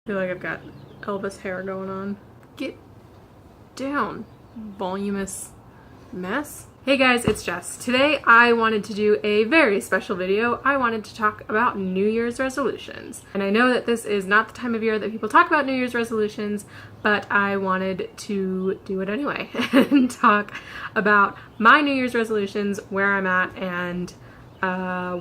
I feel like I've got Elvis hair going on. Get down, voluminous mess. Hey guys, it's Jess. Today I wanted to do a very special video. I wanted to talk about New Year's resolutions. And I know that this is not the time of year that people talk about New Year's resolutions, but I wanted to do it anyway and talk about my New Year's resolutions, where I'm at, and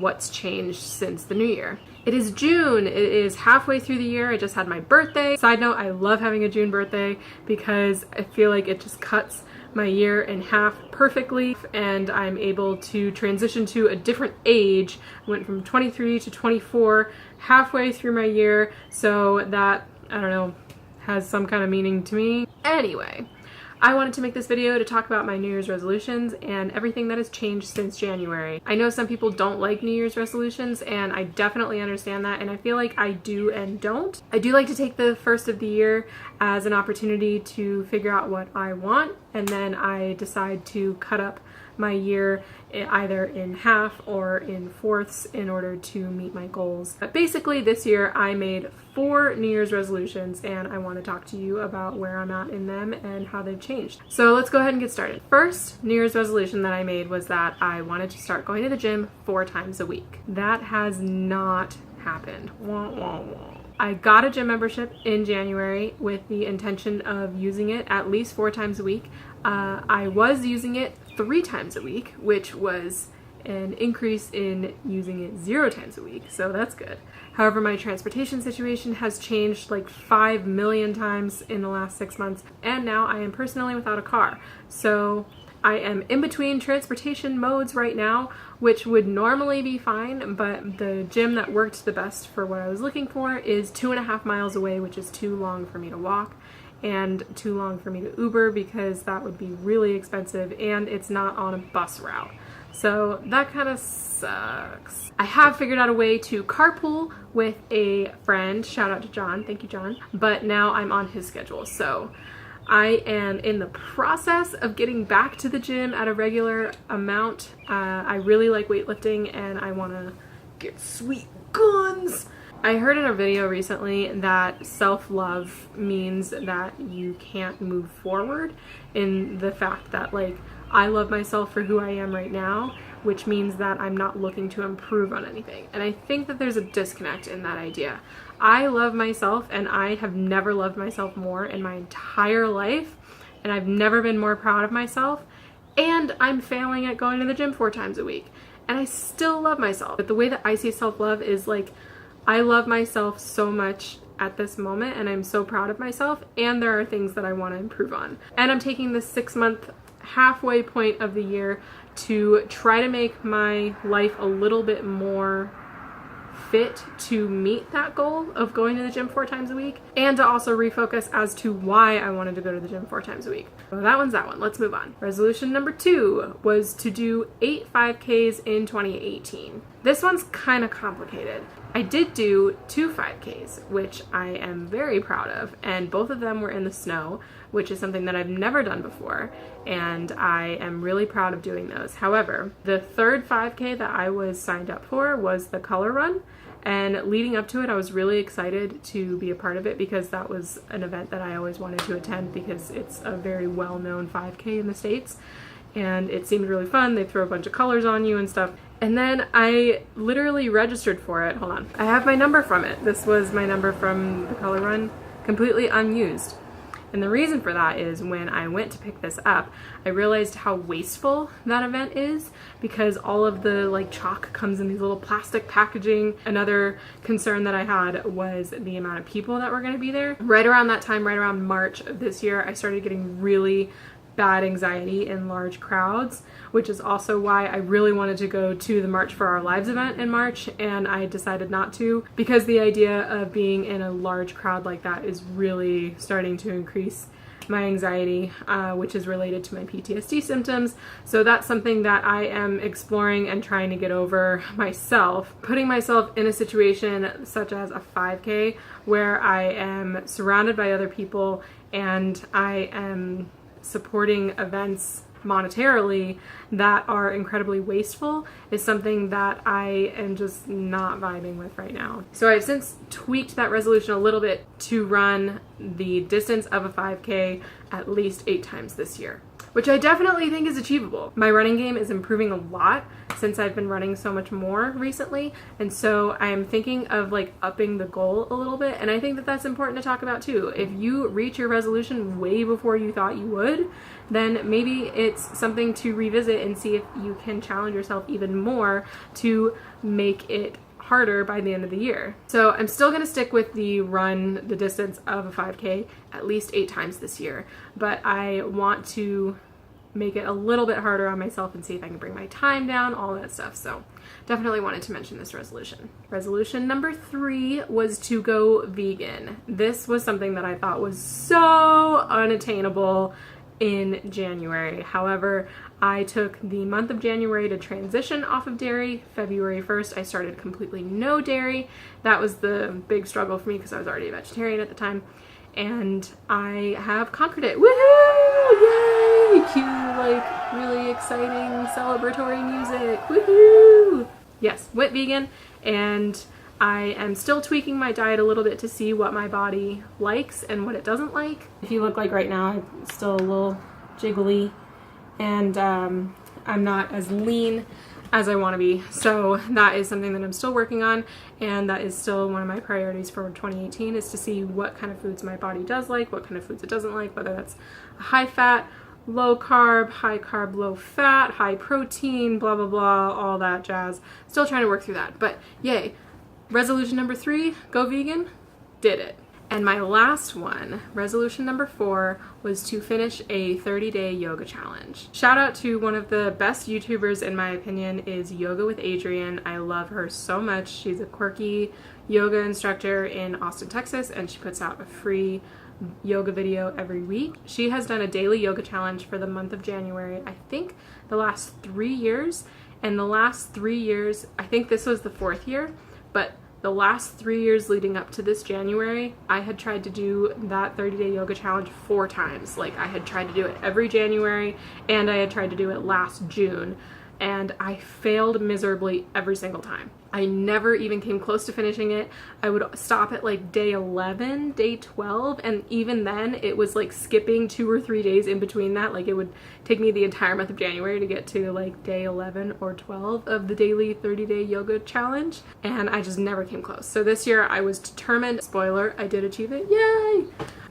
what's changed since the new year. It is June. It is halfway through the year. I just had my birthday. Side note, I love having a June birthday because I feel like it just cuts my year in half perfectly and I'm able to transition to a different age. I went from 23 to 24 halfway through my year, so that, I don't know, has some kind of meaning to me. Anyway, I wanted to make this video to talk about my New Year's resolutions and everything that has changed since January. I know some people don't like New Year's resolutions, and I definitely understand that, and I feel like I do and don't. I do like to take the first of the year as an opportunity to figure out what I want, and then I decide to cut up my year either in half or in fourths in order to meet my goals. But basically this year I made 4 New Year's resolutions and I want to talk to you about where I'm at in them and how they've changed. So let's go ahead and get started. First New Year's resolution that I made was that I wanted to start going to the gym 4 times a week. That has not happened. Wah, wah, wah. I got a gym membership in January with the intention of using it at least 4 times a week. I was using it 3 times a week, which was an increase in using it 0 times a week, so that's good. However, my transportation situation has changed like 5 million times in the last 6 months, and now I am personally without a car. So I am in between transportation modes right now, which would normally be fine, but the gym that worked the best for what I was looking for is 2.5 miles away, which is too long for me to walk and too long for me to Uber because that would be really expensive, and it's not on a bus route. So that kind of sucks. I have figured out a way to carpool with a friend. Shout out to John. Thank you, John. But now I'm on his schedule. So I am in the process of getting back to the gym at a regular amount. I really like weightlifting and I want to get sweet guns. I heard in a video recently that self-love means that you can't move forward, in the fact that, like, I love myself for who I am right now, which means that I'm not looking to improve on anything. And I think that there's a disconnect in that idea. I love myself and I have never loved myself more in my entire life, and I've never been more proud of myself, and I'm failing at going to the gym 4 times a week. And I still love myself. But the way that I see self-love is like, I love myself so much at this moment and I'm so proud of myself, and there are things that I want to improve on. And I'm taking this 6-month halfway point of the year to try to make my life a little bit more fit to meet that goal of going to the gym 4 times a week, and to also refocus as to why I wanted to go to the gym 4 times a week. So that one's that one. Let's move on. Resolution number 2 was to do 8 5Ks in 2018. This one's kind of complicated. I did do 2 5Ks, which I am very proud of, and both of them were in the snow, which is something that I've never done before, and I am really proud of doing those. However, the 3rd 5K that I was signed up for was the Color Run, and leading up to it I was really excited to be a part of it because that was an event that I always wanted to attend because it's a very well-known 5K in the States, and it seemed really fun. They throw a bunch of colors on you and stuff. And then I literally registered for it. Hold on. I have my number from it. This was my number from the Color Run, completely unused. And the reason for that is when I went to pick this up, I realized how wasteful that event is because all of the like chalk comes in these little plastic packaging. Another concern that I had was the amount of people that were going to be there. Right around that time, right around March of this year, I started getting really bad anxiety in large crowds, which is also why I really wanted to go to the March for Our Lives event in March, and I decided not to because the idea of being in a large crowd like that is really starting to increase my anxiety, which is related to my PTSD symptoms. So that's something that I am exploring and trying to get over myself. Putting myself in a situation such as a 5K where I am surrounded by other people and I am supporting events monetarily that are incredibly wasteful is something that I am just not vibing with right now. So I've since tweaked that resolution a little bit to run the distance of a 5K at least 8 times this year, which I definitely think is achievable. My running game is improving a lot since I've been running so much more recently, and so I'm thinking of like upping the goal a little bit, and I think that that's important to talk about too. If you reach your resolution way before you thought you would, then maybe it's something to revisit and see if you can challenge yourself even more to make it harder by the end of the year. So I'm still going to stick with the run the distance of a 5K at least 8 times this year, but I want to make it a little bit harder on myself and see if I can bring my time down, all that stuff. So definitely wanted to mention this resolution. Resolution number 3 was to go vegan. This was something that I thought was so unattainable in January. However, I took the month of January to transition off of dairy. February 1st, I started completely no dairy. That was the big struggle for me because I was already a vegetarian at the time. And I have conquered it. Woohoo! Yay! Cue like really exciting celebratory music. Woohoo! Yes, went vegan, and I am still tweaking my diet a little bit to see what my body likes and what it doesn't like. If you look like right now, I'm still a little jiggly, and I'm not as lean as I want to be. So that is something that I'm still working on, and that is still one of my priorities for 2018, is to see what kind of foods my body does like, what kind of foods it doesn't like, whether that's high fat, low carb, low fat, high protein, blah, blah, blah, all that jazz. Still trying to work through that, but yay. Resolution number 3, go vegan, did it. And my last one, resolution number 4, was to finish a 30-day yoga challenge. Shout out to one of the best YouTubers in my opinion is Yoga with Adriene. I love her so much. She's a quirky yoga instructor in Austin, Texas, and she puts out a free yoga video every week. She has done a daily yoga challenge for the month of January, I think the last 3 years, and the last 3 years, I think this was the 4th year, but the last 3 years leading up to this January, I had tried to do that 30-day yoga challenge 4 times. Like, I had tried to do it every January, and I had tried to do it last June, and I failed miserably every single time. I never even came close to finishing it. I would stop at like day 11, day 12, and even then it was like skipping 2 or 3 days in between that. Like, it would take me the entire month of January to get to like day 11 or 12 of the daily 30-day yoga challenge, and I just never came close. So this year I was determined. Spoiler, I did achieve it. Yay!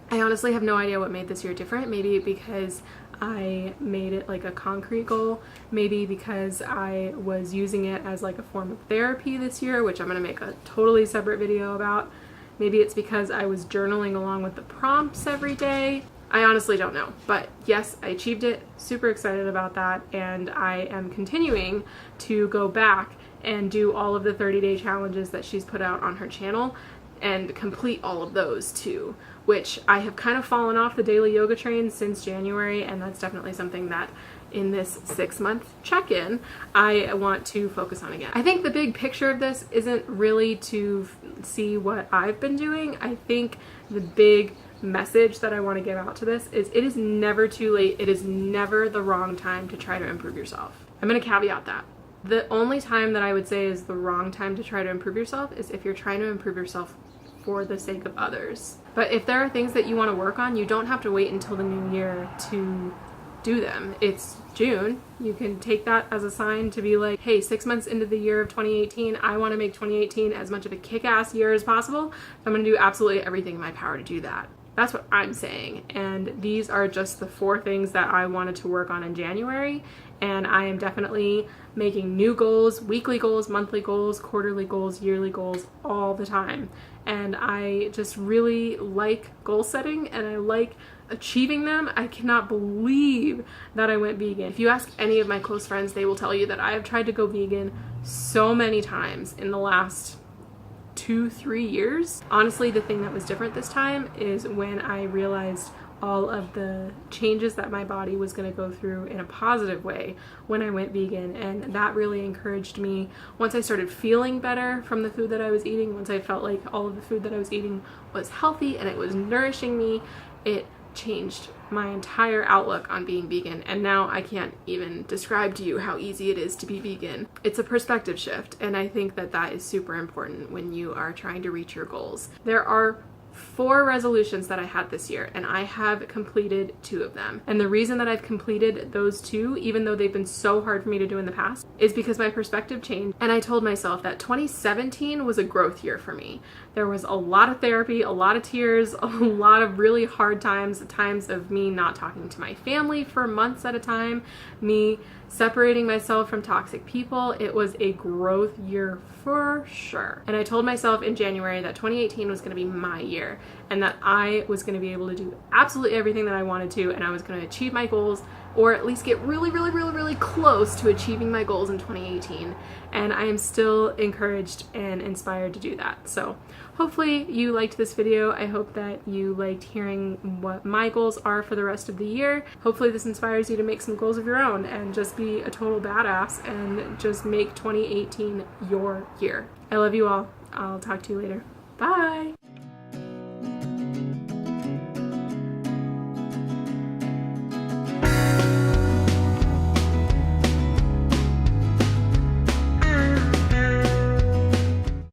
I honestly have no idea what made this year different. Maybe because I made it like a concrete goal, maybe because I was using it as like a form of therapy this year, which I'm going to make a totally separate video about. Maybe it's because I was journaling along with the prompts every day. I honestly don't know, but yes, I achieved it. Super excited about that, and I am continuing to go back and do all of the 30-day challenges that she's put out on her channel and complete all of those too, which I have kind of fallen off the daily yoga train since January, and that's definitely something that in this 6-month check-in I want to focus on again. I think the big picture of this isn't really to see what I've been doing. I think the big message that I want to get out to this is it is never too late. It is never the wrong time to try to improve yourself. I'm going to caveat that. The only time that I would say is the wrong time to try to improve yourself is if you're trying to improve yourself for the sake of others. But if there are things that you want to work on, you don't have to wait until the new year to do them. It's June. You can take that as a sign to be like, hey, 6 months into the year of 2018, I want to make 2018 as much of a kick-ass year as possible. I'm going to do absolutely everything in my power to do that. That's what I'm saying. And these are just the 4 things that I wanted to work on in January. And I am definitely making new goals, weekly goals, monthly goals, quarterly goals, yearly goals, all the time. And I just really like goal setting, and I like achieving them. I cannot believe that I went vegan. If you ask any of my close friends, they will tell you that I have tried to go vegan so many times in the last 2-3 years. Honestly, the thing that was different this time is when I realized all of the changes that my body was going to go through in a positive way when I went vegan, and that really encouraged me. Once I started feeling better from the food that I was eating, once I felt like all of the food that I was eating was healthy and it was nourishing me, it changed my entire outlook on being vegan, and now I can't even describe to you how easy it is to be vegan. It's a perspective shift, and I think that that is super important when you are trying to reach your goals. There are 4 resolutions that I had this year, and I have completed 2 of them. And the reason that I've completed those 2, even though they've been so hard for me to do in the past, is because my perspective changed. And I told myself that 2017 was a growth year for me. There was a lot of therapy, a lot of tears, a lot of really hard times of me not talking to my family for months at a time, me separating myself from toxic people. It was a growth year for sure. And I told myself in January that 2018 was going to be my year, and that I was going to be able to do absolutely everything that I wanted to, and I was going to achieve my goals, or at least get really close to achieving my goals in 2018. And I am still encouraged and inspired to do that. So hopefully you liked this video. I hope that you liked hearing what my goals are for the rest of the year. Hopefully this inspires you to make some goals of your own and just be a total badass and just make 2018 your year. I love you all. I'll talk to you later. Bye!